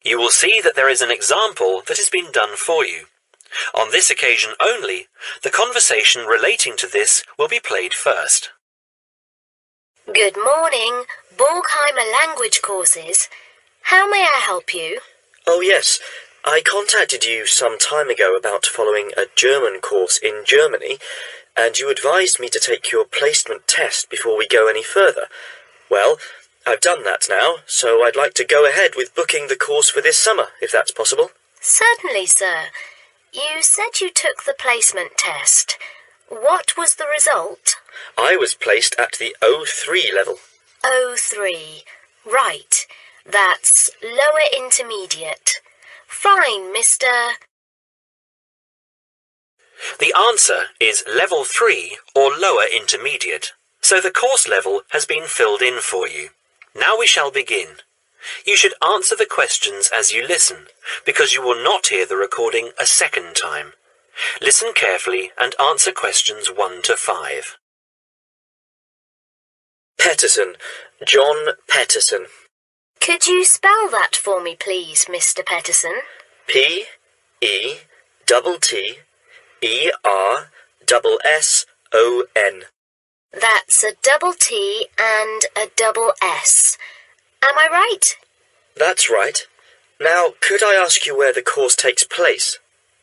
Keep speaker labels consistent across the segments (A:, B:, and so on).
A: You will see that there is an example that has been done for you. On this occasion only, the conversation relating to this will be played first.
B: Good morning, Borgheimer Language Courses. How may I help you?
C: Oh yes, I contacted you some time ago about following a German course in Germany, and you advised me to take your placement test before we go any further. Well, I've done that now, so I'd like to go ahead with booking the course for this summer, if that's possible.
B: Certainly, sir. You said you took the placement test. What was the result?
C: I was placed at the O3 level.
B: O3. Right. That's lower intermediate. Fine, Mr.
A: The answer is level 3 or lower intermediate, so the course level has been filled in for you. Now we shall begin. You should answer the questions as you listen, because you will not hear the recording a second time. Listen carefully and answer questions 1 to 5.
C: Petterson. John Petterson.
B: Could you spell that for me, please, Mr. Petterson?
C: P-E-T-T-E-R-S-S-O-N.
B: That's a double T and a double S. Am I right?
C: That's right. Now, could I ask you where the course takes place?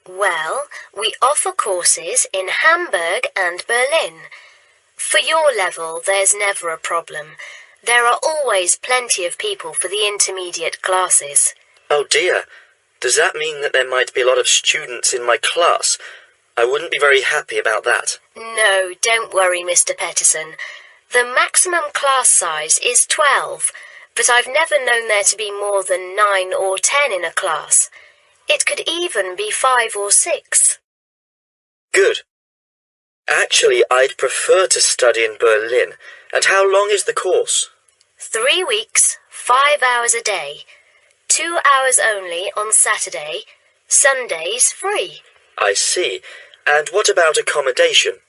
B: Well, we offer courses in Hamburg and Berlin. For your level, there's never a problem. There are always plenty of people for the intermediate classes.
C: Oh dear. Does that mean that there might be a lot of students in my class? I wouldn't be very happy about that.
B: No, don't worry, Mr. Petterson. The maximum class size is 12, but I've never known there to be more than 9 or 10 in a class. It could even be 5 or 6.
C: Good. Actually, I'd prefer to study in Berlin. And how long is the course?
B: 3 weeks, 5 hours a day. 2 hours only on Saturday. Sundays free.
C: I see. And what about accommodation?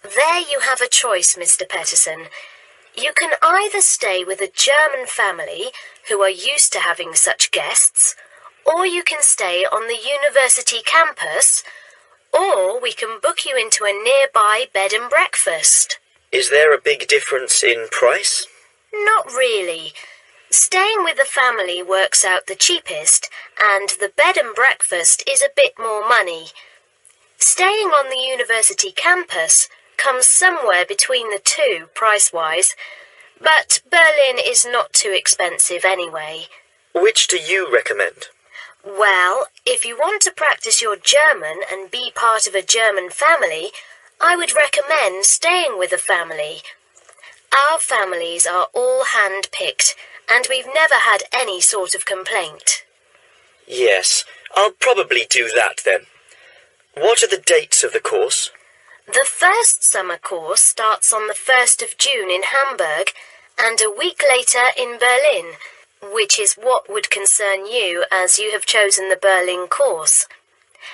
B: There you have a choice, Mr. Petterson. You can either stay with a German family who are used to having such guests, or you can stay on the university campus, or we can book you into a nearby bed and breakfast.
C: Is there a big difference in price?
B: Not really. Staying with the family works out the cheapest, and the bed and breakfast is a bit more money. Staying on the university campus comes somewhere between the two price-wise, but Berlin is not too expensive anyway.
C: Which do you recommend?
B: Well, if you want to practice your German and be part of a German family, I would recommend staying with a family. Our families are all hand-picked, and we've never had any sort of complaint.
C: Yes, I'll probably do that then. What are the dates of the course?
B: The first summer course starts on the 1st of June in Hamburg and a week later in Berlin, which is what would concern you as you have chosen the Berlin course.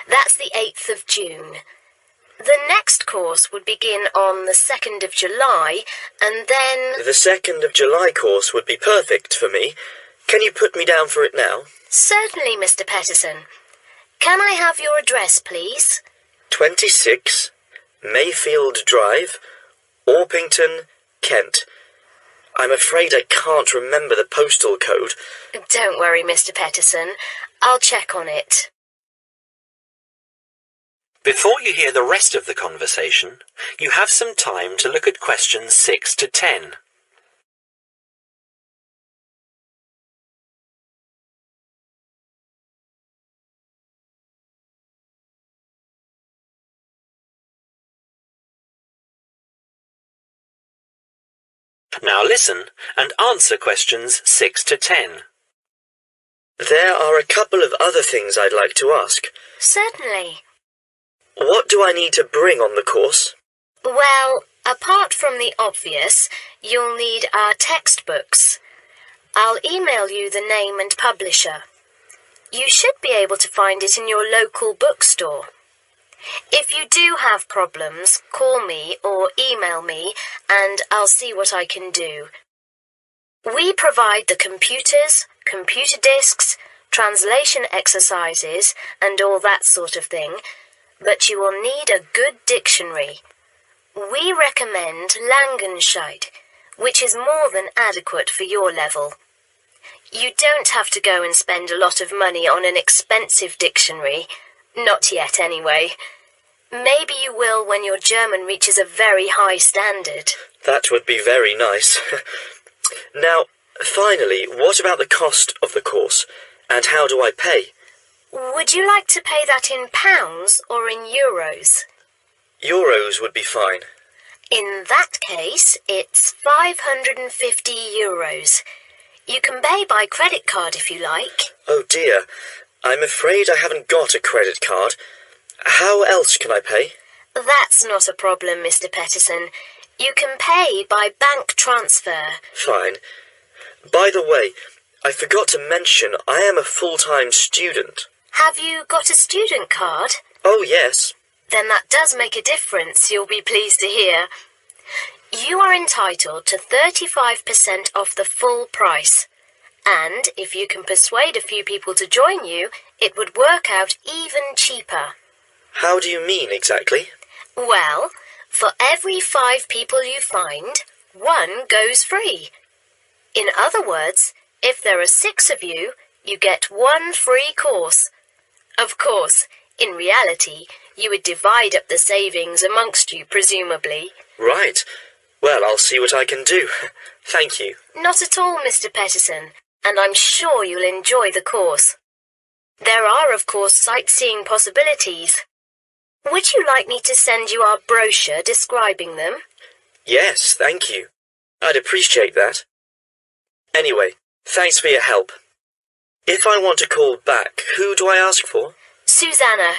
B: That's the 8th of June. The next course would begin on the 2nd of July, and then...
C: The 2nd of July course would be perfect for me. Can you put me down for it now?
B: Certainly, Mr. Petterson. Can I have your address, please?
C: 26 Mayfield Drive, Orpington, Kent. I'm afraid I can't remember the postal code.
B: Don't worry, Mr. Petterson. I'll check on it.
A: Before you hear the rest of the conversation, you have some time to look at questions 6 to 10. Now listen and answer questions 6 to 10.
C: There are a couple of other things I'd like to ask.
B: Certainly.
C: What do I need to bring on the course?
B: Well, apart from the obvious, you'll need our textbooks. I'll email you the name and publisher. You should be able to find it in your local bookstore. If you do have problems, call me or email me and I'll see what I can do. We provide the computers, computer disks, translation exercises, and all that sort of thing, but you will need a good dictionary. We recommend Langenscheidt, which is more than adequate for your level. You don't have to go and spend a lot of money on an expensive dictionary. Not yet, anyway. Maybe you will when your German reaches a very high standard.
C: That would be very nice. Now, finally, what about the cost of the course? And how do I pay?
B: Would you like to pay that in pounds or in euros?
C: Euros would be fine.
B: In that case, it's 550 euros. You can pay by credit card if you like.
C: Oh dear, I'm afraid I haven't got a credit card. How else can I pay?
B: That's not a problem, Mr. Pettison. You can pay by bank transfer.
C: Fine. By the way, I forgot to mention I am a full-time student.
B: Have you got a student card?
C: Oh, yes.
B: Then that does make a difference, you'll be pleased to hear. You are entitled to 35% off the full price. And if you can persuade a few people to join you, it would work out even cheaper.
C: How do you mean exactly?
B: Well, for every 5 people you find, 1 goes free. In other words, if there are 6 of you, you get 1 free course. Of course, in reality, you would divide up the savings amongst you, presumably.
C: Right. Well, I'll see what I can do. Thank you.
B: Not at all, Mr. Pettison, and I'm sure you'll enjoy the course. There are, of course, sightseeing possibilities. Would you like me to send you our brochure describing them?
C: Yes, thank you. I'd appreciate that. Anyway, thanks for your help. If I want to call back, who do I ask for?
B: Susanna.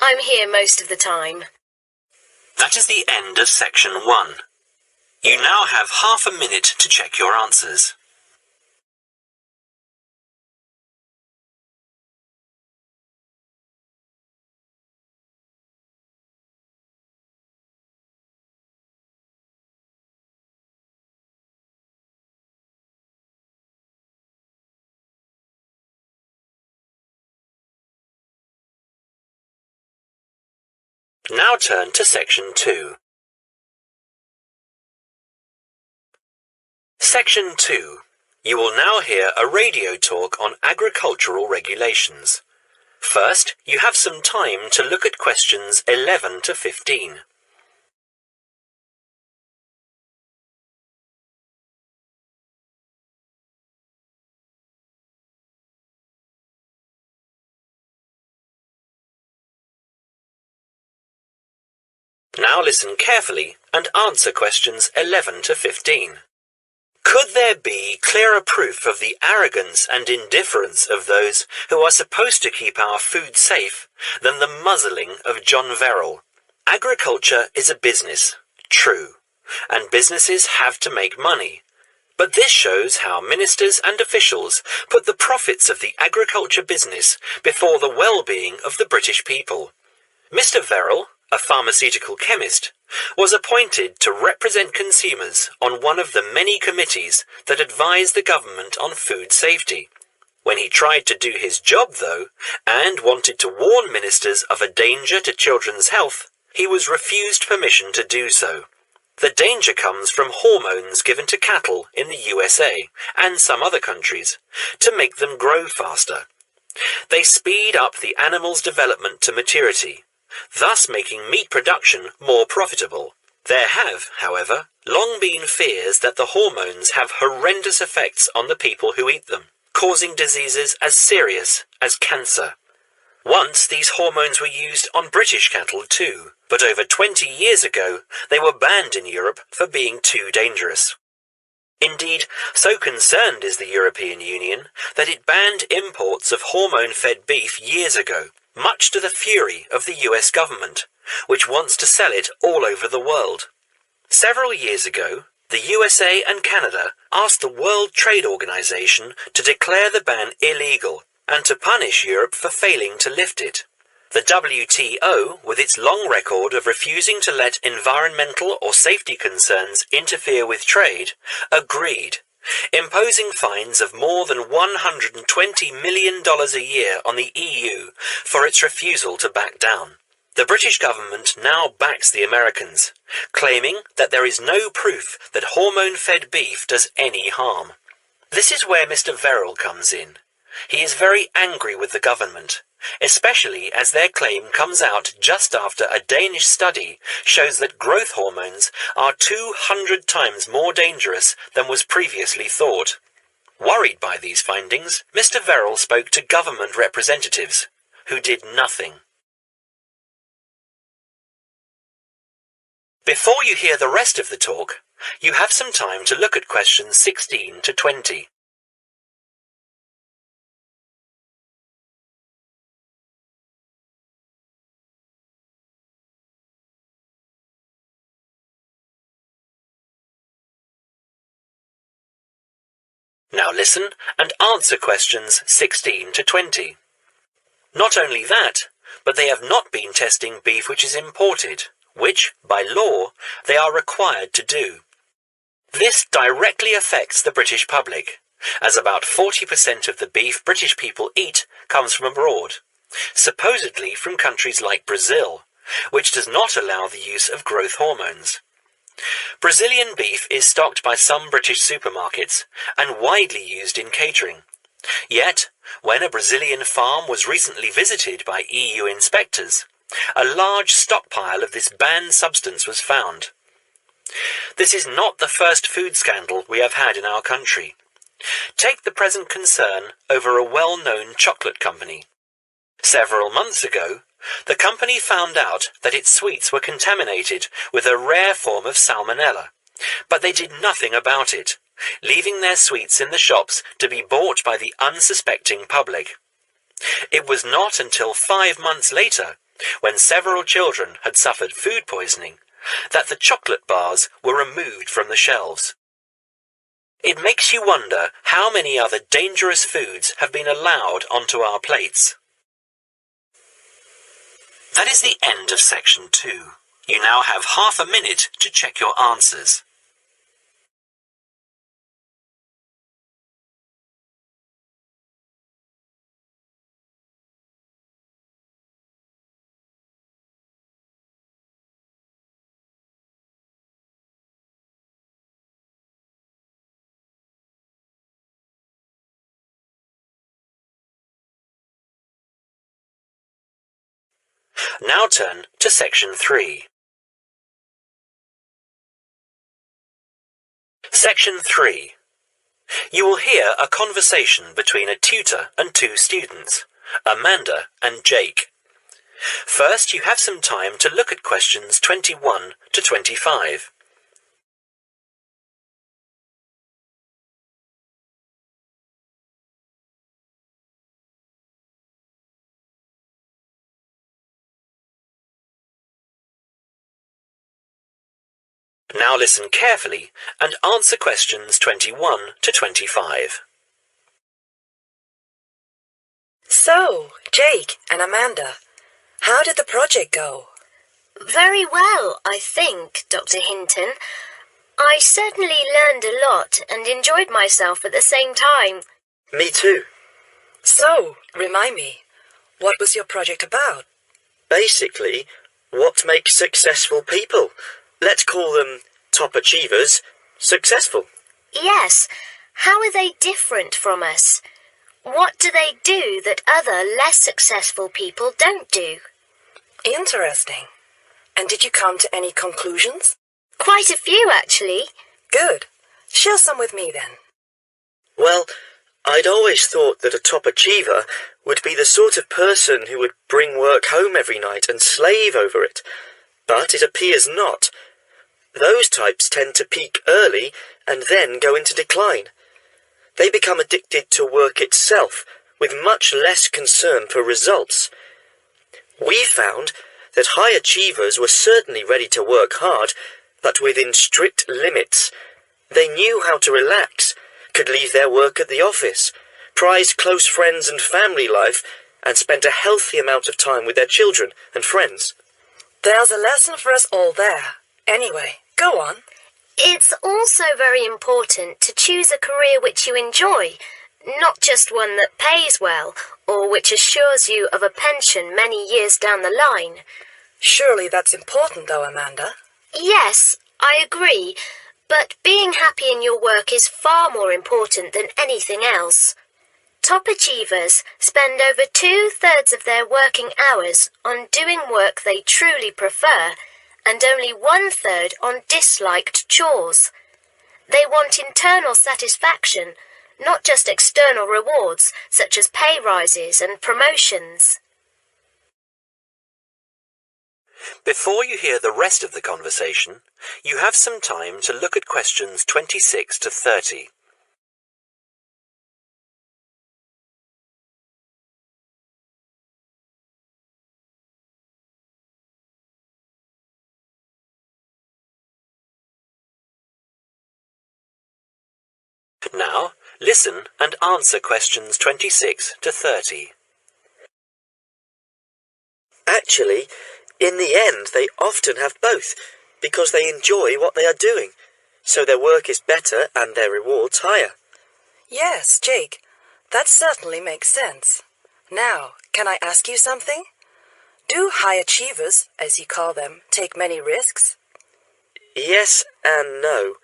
B: I'm here most of the time.
A: That is the end of section 1. You now have half a minute to check your answers. Now turn to section 2. Section 2. You will now hear a radio talk on agricultural regulations. First, you have some time to look at questions 11 to 15. Now listen carefully and answer questions 11 to 15. Could there be clearer proof of the arrogance and indifference of those who are supposed to keep our food safe than the muzzling of John Verrill? Agriculture is a business, true, and businesses have to make money. But this shows how ministers and officials put the profits of the agriculture business before the well-being of the British people. Mr. Verrill, a pharmaceutical chemist, was appointed to represent consumers on one of the many committees that advise the government on food safety. When he tried to do his job, though, and wanted to warn ministers of a danger to children's health, he was refused permission to do so. The danger comes from hormones given to cattle in the USA and some other countries to make them grow faster. They speed up the animal's development to maturity, thus making meat production more profitable. There have, however, long been fears that the hormones have horrendous effects on the people who eat them, causing diseases as serious as cancer. Once these hormones were used on British cattle too, but over 20 years ago they were banned in Europe for being too dangerous. Indeed, so concerned is the European Union that it banned imports of hormone-fed beef years ago, much to the fury of the US government, which wants to sell it all over the world. Several years ago, the USA and Canada asked the World Trade Organization to declare the ban illegal and to punish Europe for failing to lift it. The WTO, with its long record of refusing to let environmental or safety concerns interfere with trade, agreed imposing fines of more than $120 million a year on the EU for its refusal to back down. The British government now backs the Americans, claiming that there is no proof that hormone-fed beef does any harm. This is where Mr. Verrill comes in. He is very angry with the government, especially as their claim comes out just after a Danish study shows that growth hormones are 200 times more dangerous than was previously thought. Worried by these findings, Mr. Verrill spoke to government representatives, who did nothing. Before you hear the rest of the talk, you have some time to look at questions 16 to 20. Now listen and answer questions 16 to 20. Not only that, but they have not been testing beef which is imported, which, by law, they are required to do. This directly affects the British public, as about 40% of the beef British people eat comes from abroad, supposedly from countries like Brazil, which does not allow the use of growth hormones. Brazilian beef is stocked by some British supermarkets and widely used in catering. Yet, when a Brazilian farm was recently visited by EU inspectors, a large stockpile of this banned substance was found. This is not the first food scandal we have had in our country. Take the present concern over a well-known chocolate company. Several months ago, the company found out that its sweets were contaminated with a rare form of salmonella, but they did nothing about it, leaving their sweets in the shops to be bought by the unsuspecting public. It was not until 5 months later, when several children had suffered food poisoning, that the chocolate bars were removed from the shelves. It makes you wonder how many other dangerous foods have been allowed onto our plates. That is the end of section 2. You now have half a minute to check your answers. Now turn to section 3. Section 3. You will hear a conversation between a tutor and 2 students, Amanda and Jake. First, you have some time to look at questions 21 to 25. Now listen carefully and answer questions 21 to 25.
D: So, Jake and Amanda, how did the project go?
B: Very well, I think, Dr. Hinton. I certainly learned a lot and enjoyed myself at the same time.
C: Me too.
D: So, remind me, what was your project about?
C: Basically, what makes successful people? Let's call them top achievers successful.
B: Yes, how are they different from us? What do they do that other less successful people don't do?
D: Interesting. And did you come to any conclusions?
B: Quite a few, actually.
D: Good. Share some with me then.
C: Well, I'd always thought that a top achiever would be the sort of person who would bring work home every night and slave over it. But it appears not. Those types tend to peak early and then go into decline. They become addicted to work itself, with much less concern for results. We found that high achievers were certainly ready to work hard, but within strict limits. They knew how to relax, could leave their work at the office, prize close friends and family life, and spent a healthy amount of time with their children and friends.
D: There's a lesson for us all there. Anyway, go on.
B: It's also very important to choose a career which you enjoy, not just one that pays well or which assures you of a pension many years down the line.
D: Surely that's important, though, Amanda.
B: Yes, I agree, but being happy in your work is far more important than anything else. Top achievers spend over 2/3 of their working hours on doing work they truly prefer and only 1/3 on disliked chores. They want internal satisfaction, not just external rewards such as pay rises and promotions.
A: Before you hear the rest of the conversation, you have some time to look at questions 26 to 30. Now, listen and answer questions 26 to 30.
C: Actually, in the end, they often have both, because they enjoy what they are doing, so their work is better and their rewards higher.
D: Yes, Jake, that certainly makes sense. Now, can I ask you something? Do high achievers, as you call them, take many risks?
C: Yes and no.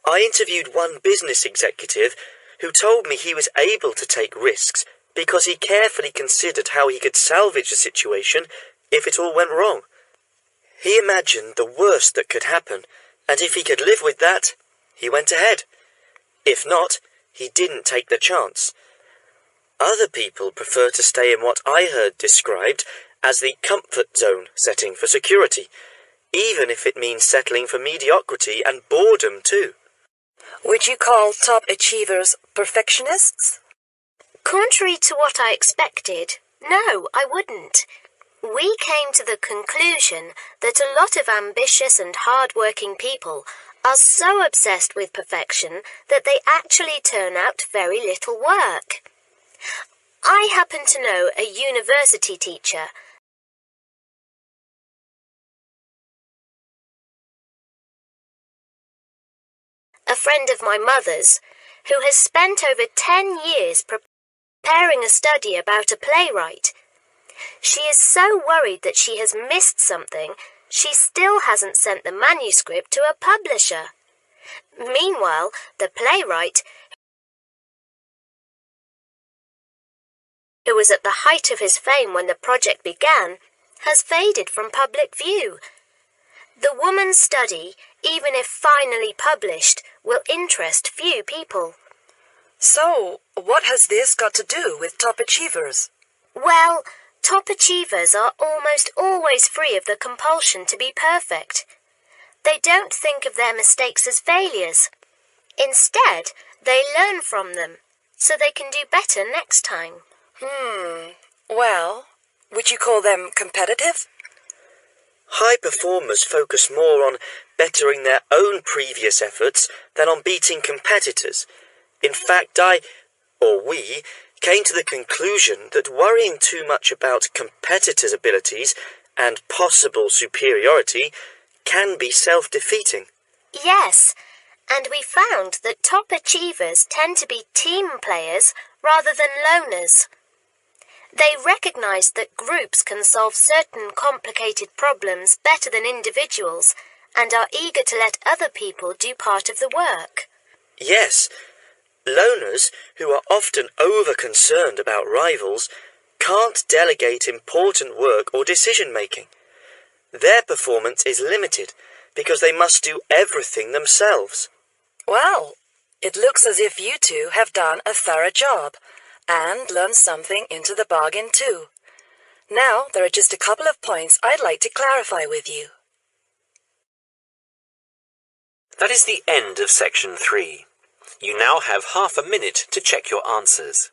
C: I interviewed one business executive who told me he was able to take risks because he carefully considered how he could salvage the situation if it all went wrong. He imagined the worst that could happen, and if he could live with that, he went ahead. If not, he didn't take the chance. Other people prefer to stay in what I heard described as the comfort zone setting for security, even if it means settling for mediocrity and boredom too.
D: Would you call top achievers perfectionists?
B: Contrary to what I expected, no, I wouldn't. We came to the conclusion that a lot of ambitious and hard-working people are so obsessed with perfection that they actually turn out very little work. I happen to know a university teacher a friend of my mother's, who has spent over 10 years preparing a study about a playwright. She is so worried that she has missed something, she still hasn't sent the manuscript to a publisher. Meanwhile, the playwright, who was at the height of his fame when the project began, has faded from public view. The woman's study, even if finally published, will interest few people.
D: So, what has this got to do with top achievers?
B: Well, top achievers are almost always free of the compulsion to be perfect. They don't think of their mistakes as failures. Instead, they learn from them, so they can do better next time.
D: Well, would you call them competitive?
C: High performers focus more on bettering their own previous efforts than on beating competitors. In fact, we, came to the conclusion that worrying too much about competitors' abilities and possible superiority can be self-defeating.
B: Yes, and we found that top achievers tend to be team players rather than loners. They recognise that groups can solve certain complicated problems better than individuals and are eager to let other people do part of the work.
C: Yes, loners, who are often over-concerned about rivals, can't delegate important work or decision-making. Their performance is limited because they must do everything themselves.
D: Well, it looks as if you two have done a thorough job and learned something into the bargain too. Now, there are just a couple of points I'd like to clarify with you.
A: That is the end of section 3. You now have half a minute to check your answers.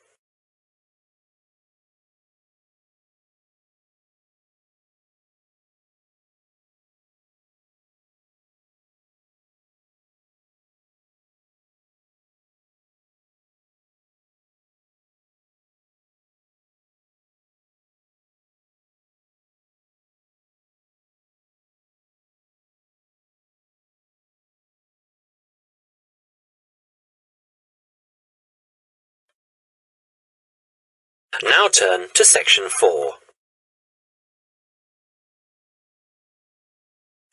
A: Now turn to section 4.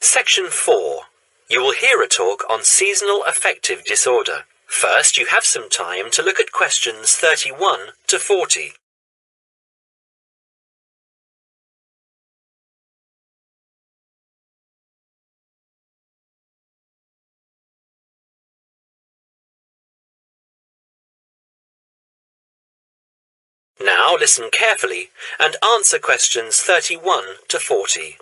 A: Section 4. You will hear a talk on seasonal affective disorder. First, you have some time to look at questions 31 to 40. Now listen carefully and answer questions 31 to 40.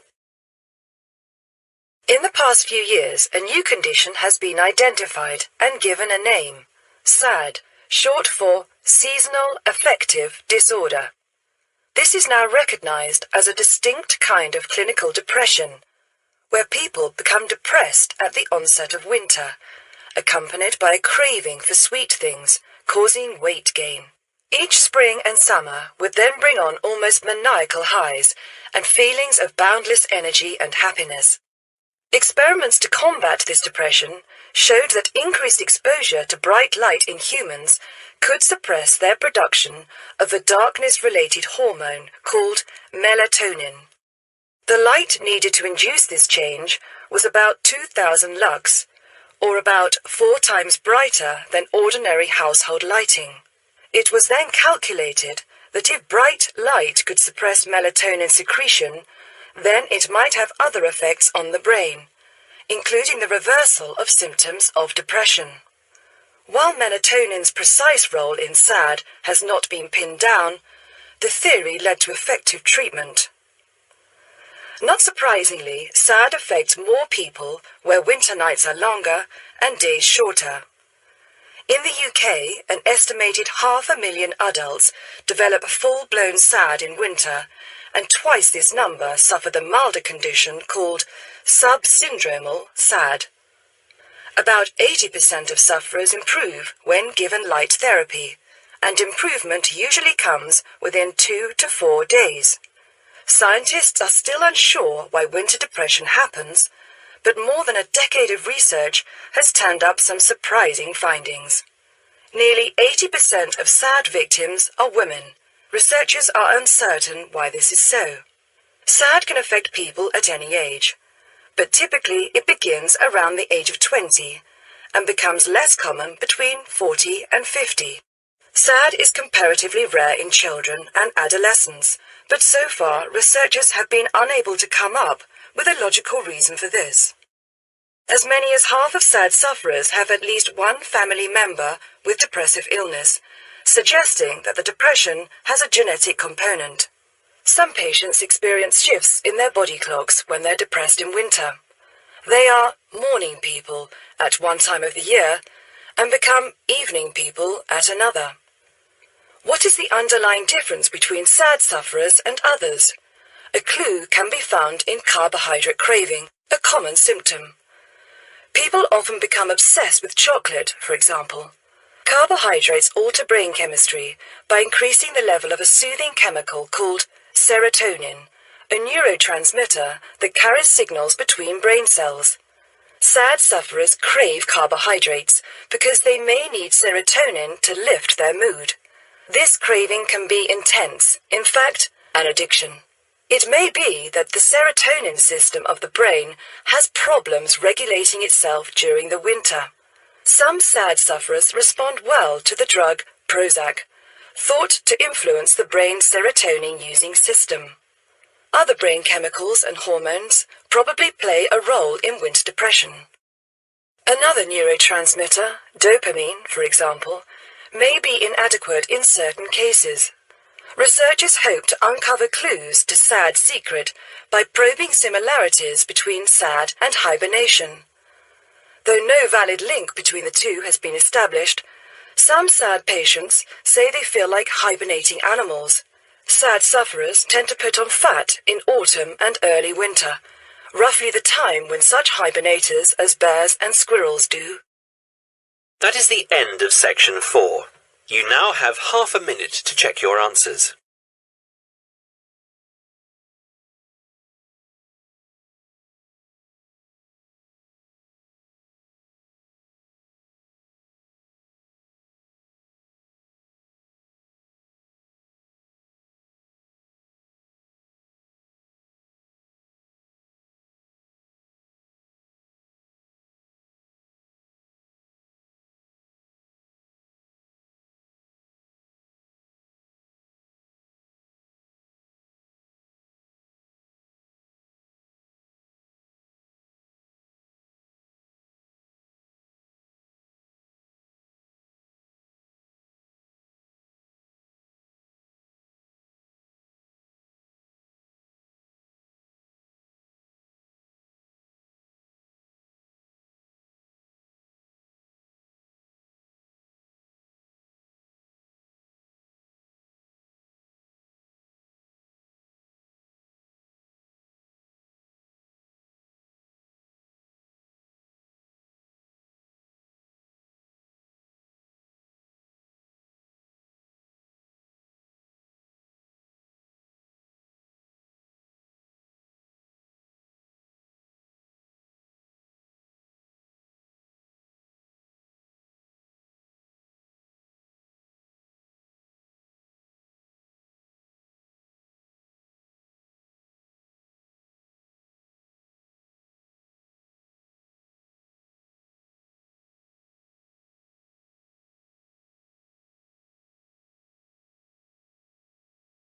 D: In the past few years, a new condition has been identified and given a name. SAD, short for Seasonal Affective Disorder. This is now recognized as a distinct kind of clinical depression, where people become depressed at the onset of winter, accompanied by a craving for sweet things, causing weight gain. Each spring and summer would then bring on almost maniacal highs and feelings of boundless energy and happiness. Experiments to combat this depression showed that increased exposure to bright light in humans could suppress their production of a darkness-related hormone called melatonin. The light needed to induce this change was about 2,000 lux, or about 4 times brighter than ordinary household lighting. It was then calculated that if bright light could suppress melatonin secretion, then it might have other effects on the brain, including the reversal of symptoms of depression. While melatonin's precise role in SAD has not been pinned down, the theory led to effective treatment. Not surprisingly, SAD affects more people where winter nights are longer and days shorter. In the UK, an estimated 500,000 adults develop full-blown SAD in winter, and twice this number suffer the milder condition called subsyndromal SAD. About 80% of sufferers improve when given light therapy, and improvement usually comes within 2 to 4 days. Scientists are still unsure why winter depression happens, but more than a decade of research has turned up some surprising findings. Nearly 80% of SAD victims are women. Researchers are uncertain why this is so. SAD can affect people at any age, but typically it begins around the age of 20 and becomes less common between 40 and 50. SAD is comparatively rare in children and adolescents, but so far researchers have been unable to come up with a logical reason for this. As many as half of SAD sufferers have at least one family member with depressive illness, suggesting that the depression has a genetic component. Some patients experience shifts in their body clocks when they're depressed in winter. They are morning people at one time of the year and become evening people at another. What is the underlying difference between SAD sufferers and others? A clue can be found in carbohydrate craving, a common symptom. People often become obsessed with chocolate, for example. Carbohydrates alter brain chemistry by increasing the level of a soothing chemical called serotonin, a neurotransmitter that carries signals between brain cells. SAD sufferers crave carbohydrates because they may need serotonin to lift their mood. This craving can be intense, in fact, an addiction. It may be that the serotonin system of the brain has problems regulating itself during the winter. Some SAD sufferers respond well to the drug Prozac, thought to influence the brain's serotonin-using system. Other brain chemicals and hormones probably play a role in winter depression. Another neurotransmitter, dopamine, for example, may be inadequate in certain cases. Researchers hope to uncover clues to SAD's secret by probing similarities between SAD and hibernation. Though no valid link between the two has been established, some SAD patients say they feel like hibernating animals. SAD sufferers tend to put on fat in autumn and early winter, roughly the time when such hibernators as bears and squirrels do.
A: That is the end of section 4. You now have half a minute to check your answers.